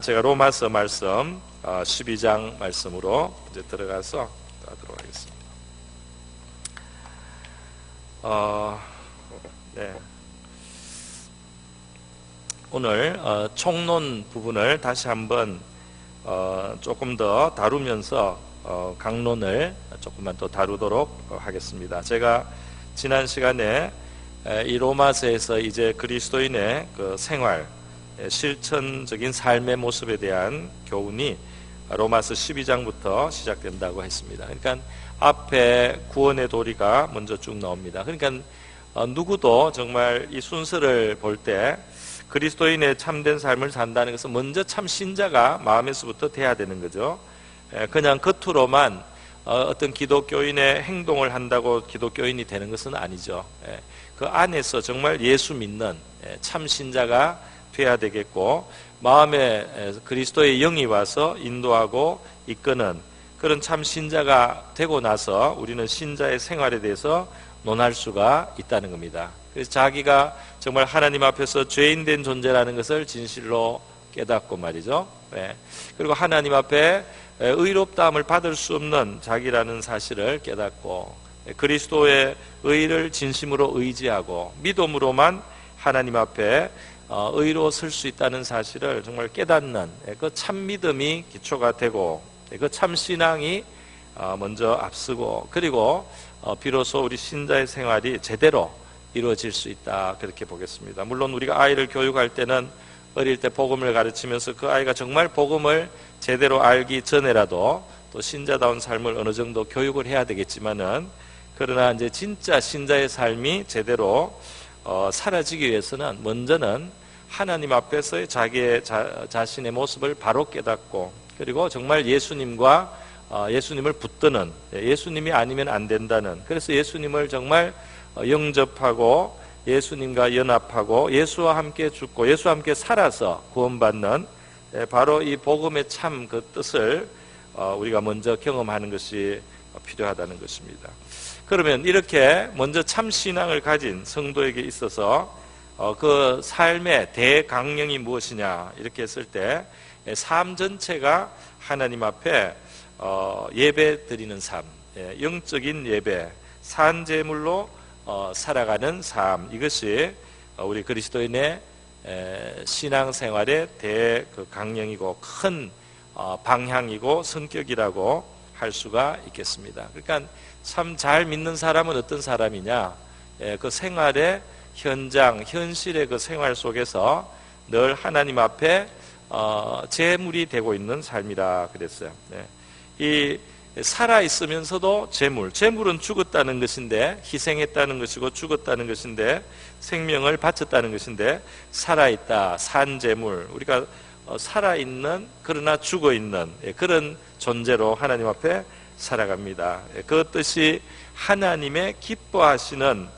제가 로마서 말씀 12장 말씀으로 이제 들어가서 하도록 하겠습니다. 오늘 총론 부분을 다시 한번 조금 더 다루면서 강론을 조금만 또 다루도록 하겠습니다. 제가 지난 시간에 이 로마서에서 이제 그리스도인의 그 생활, 실천적인 삶의 모습에 대한 교훈이 로마서 12장부터 시작된다고 했습니다. 그러니까 앞에 구원의 도리가 먼저 쭉 나옵니다. 그러니까 누구도 정말 이 순서를 볼 때 그리스도인의 참된 삶을 산다는 것은 먼저 참 신자가 마음에서부터 돼야 되는 거죠. 그냥 겉으로만 어떤 기독교인의 행동을 한다고 기독교인이 되는 것은 아니죠. 그 안에서 정말 예수 믿는 참 신자가 돼야 되겠고, 마음에 그리스도의 영이 와서 인도하고 이끄는 그런 참 신자가 되고 나서 우리는 신자의 생활에 대해서 논할 수가 있다는 겁니다. 그래서 자기가 정말 하나님 앞에서 죄인된 존재라는 것을 진실로 깨닫고 말이죠. 그리고 하나님 앞에 의롭다함을 받을 수 없는 자기라는 사실을 깨닫고, 그리스도의 의를 진심으로 의지하고 믿음으로만 하나님 앞에 의로 설 수 있다는 사실을 정말 깨닫는 그 참 믿음이 기초가 되고, 그 참 신앙이 먼저 앞서고, 그리고 비로소 우리 신자의 생활이 제대로 이루어질 수 있다, 그렇게 보겠습니다. 물론 우리가 아이를 교육할 때는 어릴 때 복음을 가르치면서 그 아이가 정말 복음을 제대로 알기 전에라도 또 신자다운 삶을 어느 정도 교육을 해야 되겠지만은, 그러나 이제 진짜 신자의 삶이 제대로 사라지기 위해서는 먼저는 하나님 앞에서의 자기의 자신의 모습을 바로 깨닫고, 그리고 정말 예수님과 예수님을 붙드는, 예수님이 아니면 안 된다는, 그래서 예수님을 정말 영접하고 예수님과 연합하고 예수와 함께 죽고 예수와 함께 살아서 구원받는 바로 이 복음의 참 그 뜻을 우리가 먼저 경험하는 것이 필요하다는 것입니다. 그러면 이렇게 먼저 참 신앙을 가진 성도에게 있어서 그 삶의 대강령이 무엇이냐, 이렇게 했을 때 삶 전체가 하나님 앞에 예배 드리는 삶, 영적인 예배, 산제물로 살아가는 삶, 이것이 우리 그리스도인의 신앙생활의 대강령이고 큰 방향이고 성격이라고 할 수가 있겠습니다. 그러니까 참 잘 믿는 사람은 어떤 사람이냐, 그 생활의 현장, 현실의 그 생활 속에서 늘 하나님 앞에 제물이 되고 있는 삶이라 그랬어요. 이 살아있으면서도 재물은 죽었다는 것인데, 희생했다는 것이고 죽었다는 것인데, 생명을 바쳤다는 것인데, 살아있다, 산 재물, 우리가 살아있는 그러나 죽어있는 그런 존재로 하나님 앞에 살아갑니다. 그 뜻이 하나님의 기뻐하시는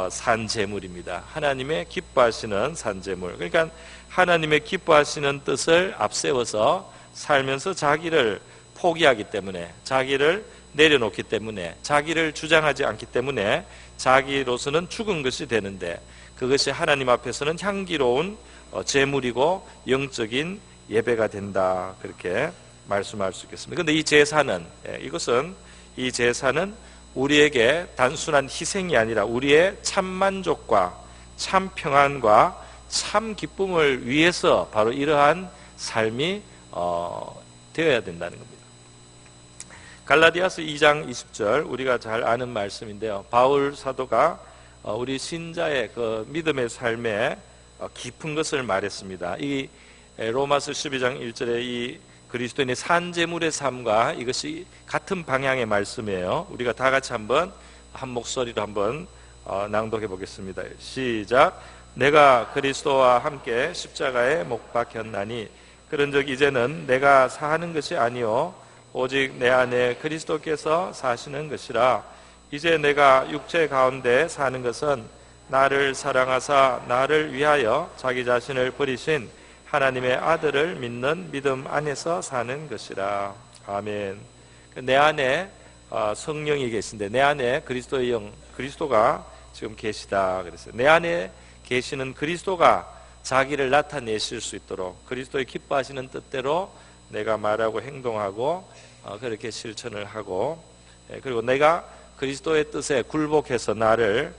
산재물입니다. 하나님의 기뻐하시는 산재물. 그러니까 하나님의 기뻐하시는 뜻을 앞세워서 살면서 자기를 포기하기 때문에, 자기를 내려놓기 때문에, 자기를 주장하지 않기 때문에 자기로서는 죽은 것이 되는데, 그것이 하나님 앞에서는 향기로운 제물이고 영적인 예배가 된다, 그렇게 말씀할 수 있겠습니다. 그런데 이 제사는, 이 제사는 우리에게 단순한 희생이 아니라 우리의 참 만족과 참 평안과 참 기쁨을 위해서 바로 이러한 삶이 되어야 된다는 겁니다. 갈라디아서 2장 20절, 우리가 잘 아는 말씀인데요, 바울 사도가 우리 신자의 그 믿음의 삶에 깊은 것을 말했습니다. 이 로마서 12장 1절에 이 그리스도인의 산제물의 삶과 이것이 같은 방향의 말씀이에요. 우리가 다 같이 한번 한 목소리로 한번 낭독해 보겠습니다. 시작. 내가 그리스도와 함께 십자가에 못 박혔나니 그런즉 이제는 내가 사는 것이 아니요 오직 내 안에 그리스도께서 사시는 것이라. 이제 내가 육체 가운데 사는 것은 나를 사랑하사 나를 위하여 자기 자신을 버리신 하나님의 아들을 믿는 믿음 안에서 사는 것이라. 아멘. 내 안에 성령이 계신데, 내 안에 그리스도의 영, 그리스도가 지금 계시다 그랬어요. 내 안에 계시는 그리스도가 자기를 나타내실 수 있도록 그리스도의 기뻐하시는 뜻대로 내가 말하고 행동하고 그렇게 실천을 하고, 그리고 내가 그리스도의 뜻에 굴복해서 나를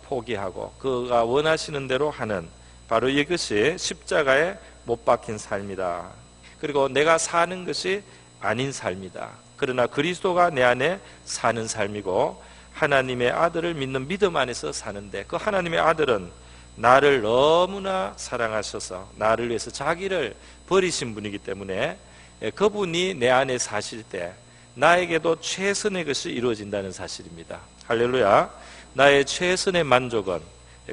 포기하고 그가 원하시는 대로 하는, 바로 이것이 십자가에 못 박힌 삶이다. 그리고 내가 사는 것이 아닌 삶이다. 그러나 그리스도가 내 안에 사는 삶이고 하나님의 아들을 믿는 믿음 안에서 사는데, 그 하나님의 아들은 나를 너무나 사랑하셔서 나를 위해서 자기를 버리신 분이기 때문에 그분이 내 안에 사실 때 나에게도 최선의 것이 이루어진다는 사실입니다. 할렐루야. 나의 최선의 만족은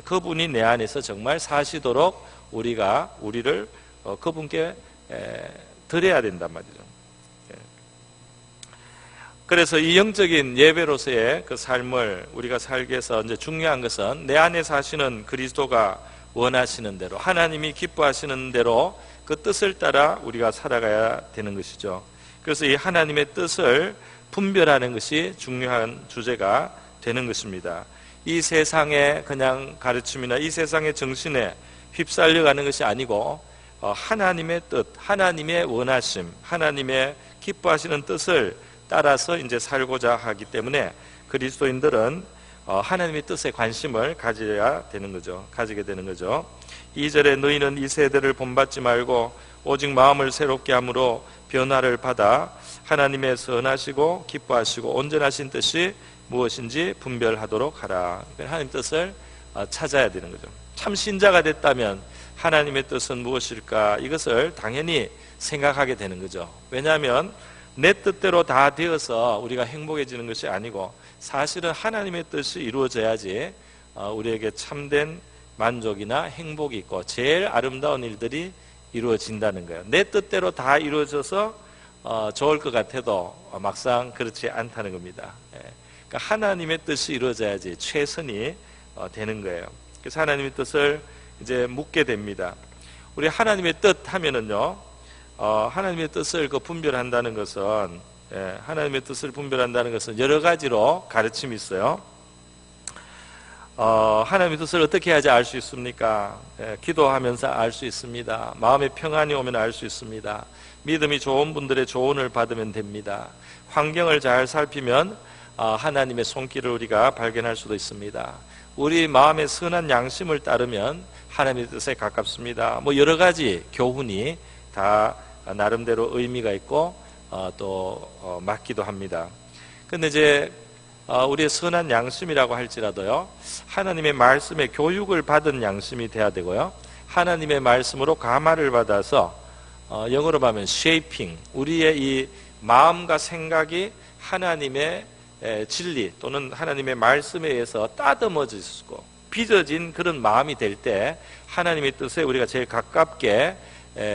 그분이 내 안에서 정말 사시도록 우리를 그분께 드려야 된단 말이죠. 그래서 이 영적인 예배로서의 그 삶을 우리가 살기 위해서 이제 중요한 것은 내 안에 사시는 그리스도가 원하시는 대로, 하나님이 기뻐하시는 대로 그 뜻을 따라 우리가 살아가야 되는 것이죠. 그래서 이 하나님의 뜻을 분별하는 것이 중요한 주제가 되는 것입니다. 이 세상의 그냥 가르침이나 이 세상의 정신에 휩쓸려가는 것이 아니고 하나님의 뜻, 하나님의 원하심, 하나님의 기뻐하시는 뜻을 따라서 이제 살고자 하기 때문에 그리스도인들은 하나님의 뜻에 관심을 가지게 되는 거죠. 2절에 너희는 이 세대를 본받지 말고 오직 마음을 새롭게 함으로 변화를 받아 하나님의 선하시고 기뻐하시고 온전하신 뜻이 무엇인지 분별하도록 하라. 하나님의 뜻을 찾아야 되는 거죠. 참 신자가 됐다면 하나님의 뜻은 무엇일까? 이것을 당연히 생각하게 되는 거죠. 왜냐하면 내 뜻대로 다 되어서 우리가 행복해지는 것이 아니고 사실은 하나님의 뜻이 이루어져야지 우리에게 참된 만족이나 행복이 있고 제일 아름다운 일들이 이루어진다는 거예요. 내 뜻대로 다 이루어져서 좋을 것 같아도 막상 그렇지 않다는 겁니다. 그러니까 하나님의 뜻이 이루어져야지 최선이 되는 거예요. 그래서 하나님의 뜻을 이제 묻게 됩니다. 우리 하나님의 뜻 하면은요, 하나님의 뜻을 분별한다는 것은, 하나님의 뜻을 분별한다는 것은 여러 가지로 가르침이 있어요. 하나님의 뜻을 어떻게 해야지 알 수 있습니까? 기도하면서 알 수 있습니다. 마음에 평안이 오면 알 수 있습니다. 믿음이 좋은 분들의 조언을 받으면 됩니다. 환경을 잘 살피면 하나님의 손길을 우리가 발견할 수도 있습니다. 우리 마음의 선한 양심을 따르면 하나님의 뜻에 가깝습니다. 여러 가지 교훈이 다 나름대로 의미가 있고 또 맞기도 합니다. 근데 이제 우리의 선한 양심이라고 할지라도요, 하나님의 말씀에 교육을 받은 양심이 돼야 되고요, 하나님의 말씀으로 감화를 받아서 영어로 하면 shaping, 우리의 이 마음과 생각이 하나님의 진리 또는 하나님의 말씀에 의해서 따듬어지고 빚어진 그런 마음이 될 때 하나님의 뜻에 우리가 제일 가깝게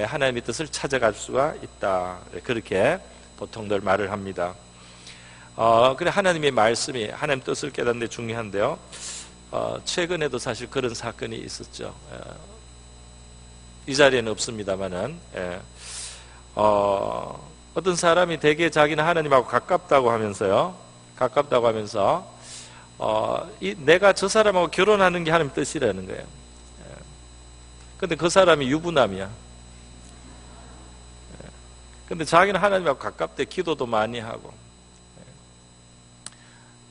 하나님의 뜻을 찾아갈 수가 있다. 그렇게 보통들 말을 합니다. 그래 하나님의 말씀이 하나님 뜻을 깨닫는 데 중요한데요. 최근에도 사실 그런 사건이 있었죠. 이 자리에는 없습니다만은 어떤 사람이 되게 자기는 하나님하고 가깝다고 하면서 내가 저 사람하고 결혼하는 게 하나님 뜻이라는 거예요. 근데 그 사람이 유부남이야. 근데 자기는 하나님하고 가깝대. 기도도 많이 하고.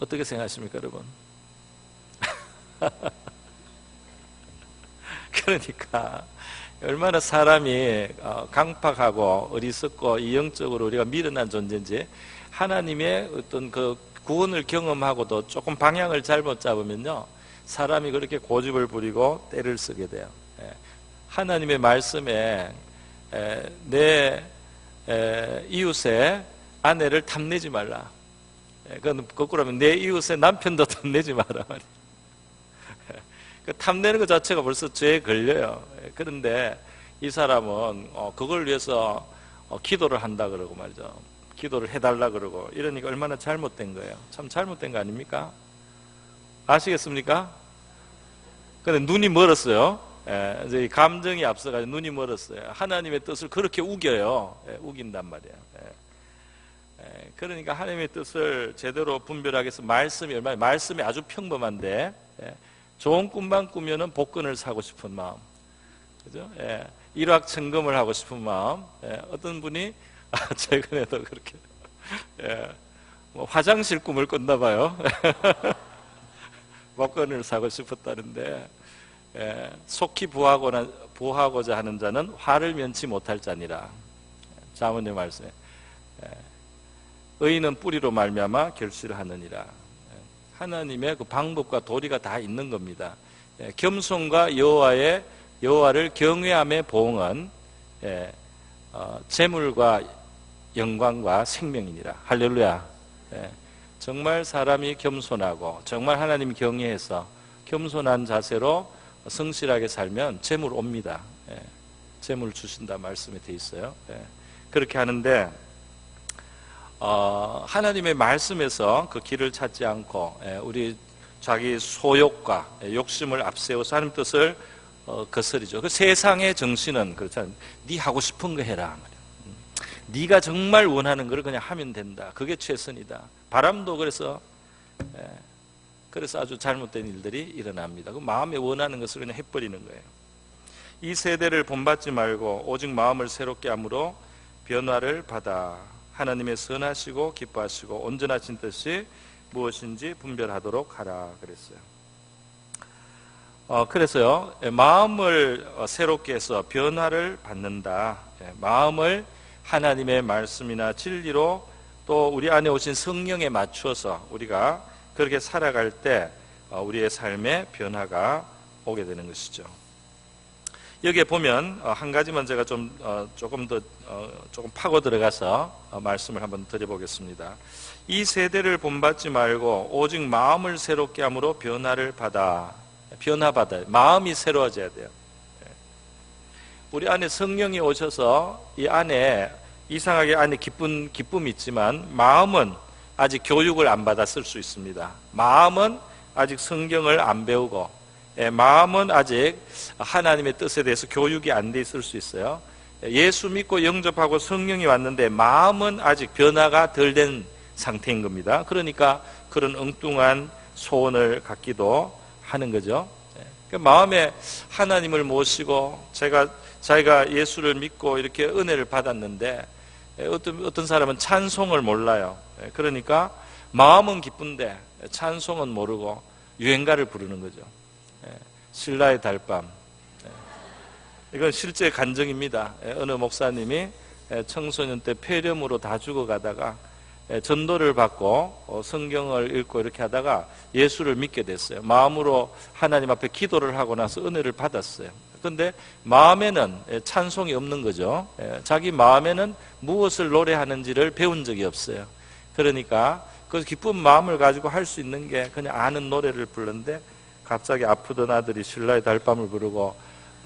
어떻게 생각하십니까, 여러분? 그러니까 얼마나 사람이 강팍하고 어리석고 이영적으로 우리가 미련한 존재인지, 하나님의 어떤 그 구원을 경험하고도 조금 방향을 잘못 잡으면요, 사람이 그렇게 고집을 부리고 때를 쓰게 돼요. 하나님의 말씀에 내 이웃의 아내를 탐내지 말라. 그건 거꾸로 하면 내 이웃의 남편도 탐내지 마라 말이에요. 그 탐내는 것 자체가 벌써 죄에 걸려요. 그런데 이 사람은 그걸 위해서 기도를 한다 그러고 말이죠. 기도를 해달라 그러고 이러니까 얼마나 잘못된 거예요. 참 잘못된 거 아닙니까? 아시겠습니까? 근데 눈이 멀었어요. 이제 감정이 앞서가지고 눈이 멀었어요. 하나님의 뜻을 그렇게 우겨요. 우긴단 말이에요. 그러니까 하나님의 뜻을 제대로 분별하기 위해서 말씀이 아주 평범한데, 좋은 꿈만 꾸면은 복권을 사고 싶은 마음, 그죠? 예. 일확천금을 하고 싶은 마음. 예. 어떤 분이 최근에도 그렇게 예. 뭐 화장실 꿈을 꿨나 봐요. 복권을 사고 싶었다는데 예. 속히 부하고자 하는 자는 화를 면치 못할 자니라. 자문의 말씀에 예. 의인은 뿌리로 말미암아 결실을 하느니라. 예. 하나님의 그 방법과 도리가 다 있는 겁니다. 예. 겸손과 여호와를 경외함의 보응은 예. 재물과 영광과 생명이니라. 할렐루야. 예. 정말 사람이 겸손하고 정말 하나님 경외해서 겸손한 자세로 성실하게 살면 재물 옵니다. 예. 재물 주신다 말씀에 돼 있어요. 예. 그렇게 하는데 하나님의 말씀에서 그 길을 찾지 않고 예. 우리 자기 소욕과 욕심을 앞세워서 하나님 뜻을 거스르죠. 그 세상의 정신은 그렇잖아요. 네 하고 싶은 거 해라. 네가 정말 원하는 걸 그냥 하면 된다. 그게 최선이다. 바람도 그래서 아주 잘못된 일들이 일어납니다. 그 마음에 원하는 것을 그냥 해버리는 거예요. 이 세대를 본받지 말고 오직 마음을 새롭게 함으로 변화를 받아 하나님의 선하시고 기뻐하시고 온전하신 뜻이 무엇인지 분별하도록 하라 그랬어요. 그래서요, 마음을 새롭게 해서 변화를 받는다. 마음을 하나님의 말씀이나 진리로 또 우리 안에 오신 성령에 맞추어서 우리가 그렇게 살아갈 때 우리의 삶에 변화가 오게 되는 것이죠. 여기에 보면 한 가지만 제가 조금 파고 들어가서 말씀을 한번 드려보겠습니다. 이 세대를 본받지 말고 오직 마음을 새롭게 함으로 변화받아야 마음이 새로워져야 돼요. 우리 안에 성령이 오셔서 이 안에 이상하게 안에 기쁨이 있지만 마음은 아직 교육을 안 받았을 수 있습니다. 마음은 아직 성경을 안 배우고 마음은 아직 하나님의 뜻에 대해서 교육이 안 돼 있을 수 있어요. 예수 믿고 영접하고 성령이 왔는데 마음은 아직 변화가 덜 된 상태인 겁니다. 그러니까 그런 엉뚱한 소원을 갖기도 하는 거죠. 마음에 하나님을 모시고 자기가 예수를 믿고 이렇게 은혜를 받았는데 어떤 사람은 찬송을 몰라요. 그러니까 마음은 기쁜데 찬송은 모르고 유행가를 부르는 거죠. 신라의 달밤. 이건 실제 간증입니다. 어느 목사님이 청소년 때 폐렴으로 다 죽어가다가 전도를 받고 성경을 읽고 이렇게 하다가 예수를 믿게 됐어요. 마음으로 하나님 앞에 기도를 하고 나서 은혜를 받았어요. 그런데 마음에는 찬송이 없는 거죠. 자기 마음에는 무엇을 노래하는지를 배운 적이 없어요. 그러니까 그 기쁜 마음을 가지고 할 수 있는 게 그냥 아는 노래를 부르는데 갑자기 아프던 아들이 신라의 달밤을 부르고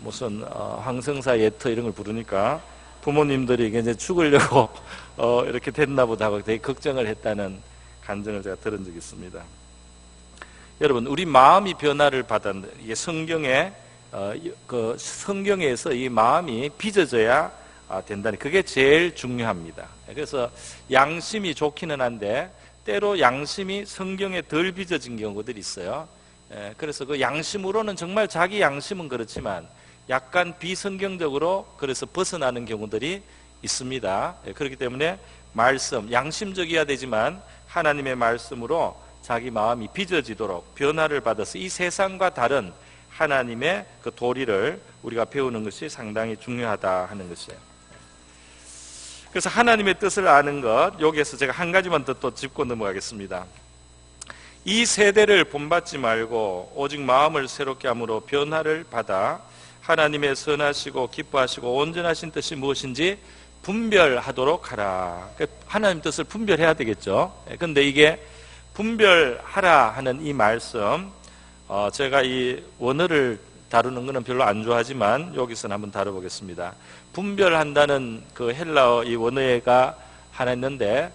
무슨 황성사 예터 이런 걸 부르니까 부모님들이 이제 죽으려고 이렇게 됐나 보다 하고 되게 걱정을 했다는 간증을 제가 들은 적이 있습니다. 여러분, 우리 마음이 변화를 받았는데 이게 성경에서 이 마음이 빚어져야 된다는 그게 제일 중요합니다. 그래서 양심이 좋기는 한데 때로 양심이 성경에 덜 빚어진 경우들이 있어요. 그래서 그 양심으로는 정말 자기 양심은 그렇지만 약간 비성경적으로 그래서 벗어나는 경우들이 있습니다. 그렇기 때문에 말씀, 양심적이어야 되지만 하나님의 말씀으로 자기 마음이 빚어지도록 변화를 받아서 이 세상과 다른 하나님의 그 도리를 우리가 배우는 것이 상당히 중요하다 하는 것이에요. 그래서 하나님의 뜻을 아는 것, 여기에서 제가 한 가지만 더 또 짚고 넘어가겠습니다. 이 세대를 본받지 말고 오직 마음을 새롭게 함으로 변화를 받아 하나님의 선하시고 기뻐하시고 온전하신 뜻이 무엇인지 분별하도록 하라. 하나님 뜻을 분별해야 되겠죠. 그런데 이게 분별하라 하는 이 말씀, 제가 이 원어를 다루는 것은 별로 안 좋아하지만 여기서는 한번 다뤄보겠습니다. 분별한다는 그 헬라어 이 원어가 하나 있는데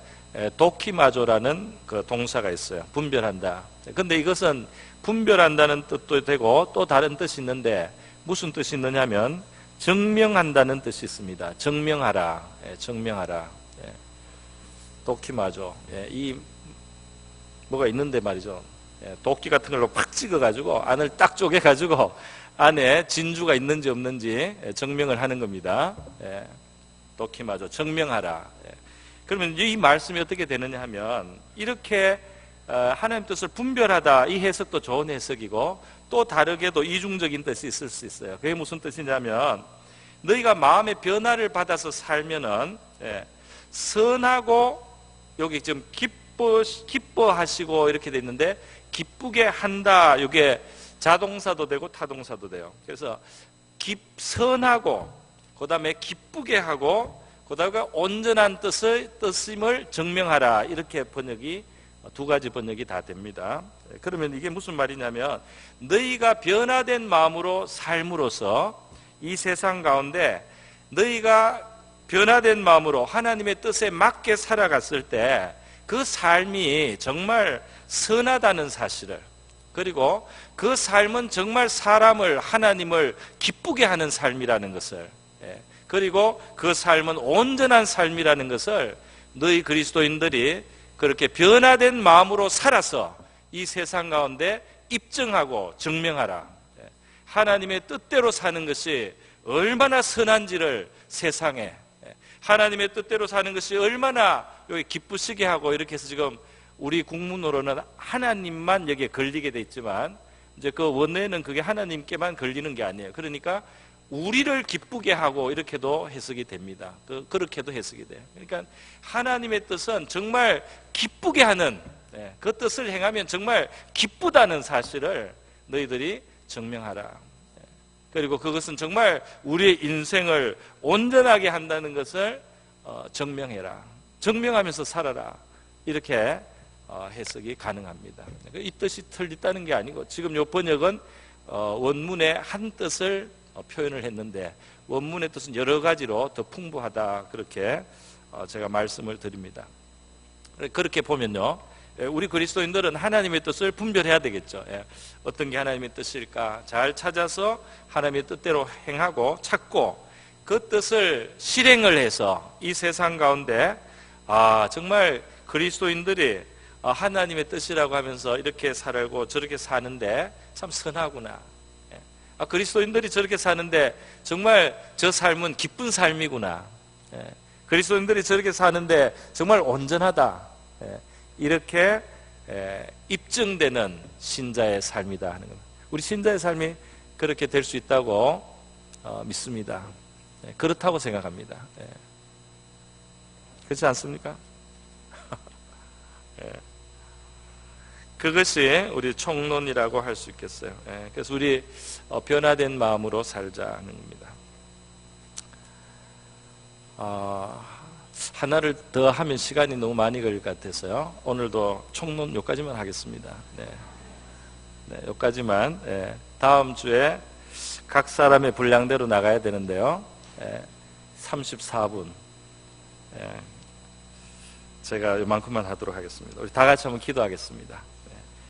도키마조라는 그 동사가 있어요. 분별한다. 근데 이것은 분별한다는 뜻도 되고 또 다른 뜻이 있는데 무슨 뜻이 있느냐면 증명한다는 뜻이 있습니다. 증명하라. 증명하라. 도키마조. 이 뭐가 있는데 말이죠. 도끼 같은 걸로 팍 찍어가지고 안을 딱 쪼개가지고 안에 진주가 있는지 없는지 증명을 하는 겁니다. 도키마조, 증명하라. 그러면 이 말씀이 어떻게 되느냐 하면 이렇게 하나님 뜻을 분별하다, 이 해석도 좋은 해석이고 또 다르게도 이중적인 뜻이 있을 수 있어요. 그게 무슨 뜻이냐면 너희가 마음의 변화를 받아서 살면은 선하고, 여기 지금 기뻐하시고 이렇게 돼 있는데 기쁘게 한다, 이게 자동사도 되고 타동사도 돼요. 그래서 선하고, 그 다음에 기쁘게 하고, 그 다음에 온전한 뜻임을 증명하라, 이렇게 번역이, 두 가지 번역이 다 됩니다. 그러면 이게 무슨 말이냐면 너희가 변화된 마음으로 삶으로써 이 세상 가운데 너희가 변화된 마음으로 하나님의 뜻에 맞게 살아갔을 때 그 삶이 정말 선하다는 사실을, 그리고 그 삶은 정말 사람을, 하나님을 기쁘게 하는 삶이라는 것을, 그리고 그 삶은 온전한 삶이라는 것을 너희 그리스도인들이 그렇게 변화된 마음으로 살아서 이 세상 가운데 입증하고 증명하라. 하나님의 뜻대로 사는 것이 얼마나 선한지를 세상에, 하나님의 뜻대로 사는 것이 얼마나 여기 기쁘시게 하고, 이렇게 해서 지금 우리 국문으로는 하나님만 여기에 걸리게 돼 있지만 이제 그 원래는 그게 하나님께만 걸리는 게 아니에요. 그러니까 우리를 기쁘게 하고 이렇게도 해석이 됩니다. 그렇게도 해석이 돼요. 그러니까 하나님의 뜻은 정말 기쁘게 하는, 그 뜻을 행하면 정말 기쁘다는 사실을 너희들이 증명하라. 그리고 그것은 정말 우리의 인생을 온전하게 한다는 것을 증명해라. 증명하면서 살아라. 이렇게 해석이 가능합니다. 이 뜻이 틀렸다는 게 아니고, 지금 이 번역은 원문의 한 뜻을 표현을 했는데 원문의 뜻은 여러 가지로 더 풍부하다, 그렇게 제가 말씀을 드립니다. 그렇게 보면요, 우리 그리스도인들은 하나님의 뜻을 분별해야 되겠죠. 어떤 게 하나님의 뜻일까 잘 찾아서 하나님의 뜻대로 행하고 찾고 그 뜻을 실행을 해서 이 세상 가운데 정말 그리스도인들이 하나님의 뜻이라고 하면서 이렇게 살고 저렇게 사는데 참 선하구나, 그리스도인들이 저렇게 사는데 정말 저 삶은 기쁜 삶이구나, 그리스도인들이 저렇게 사는데 정말 온전하다, 이렇게 입증되는 신자의 삶이다 하는 겁니다. 우리 신자의 삶이 그렇게 될 수 있다고 믿습니다. 그렇다고 생각합니다. 그렇지 않습니까? 그것이 우리 총론이라고 할 수 있겠어요. 그래서 우리 변화된 마음으로 살자 하는 겁니다. 하나를 더 하면 시간이 너무 많이 걸릴 것 같아서요, 오늘도 총론 여기까지만 하겠습니다. 여기까지만. 다음 주에 각 사람의 분량대로 나가야 되는데요, 34분 제가 이만큼만 하도록 하겠습니다. 우리 다 같이 한번 기도하겠습니다.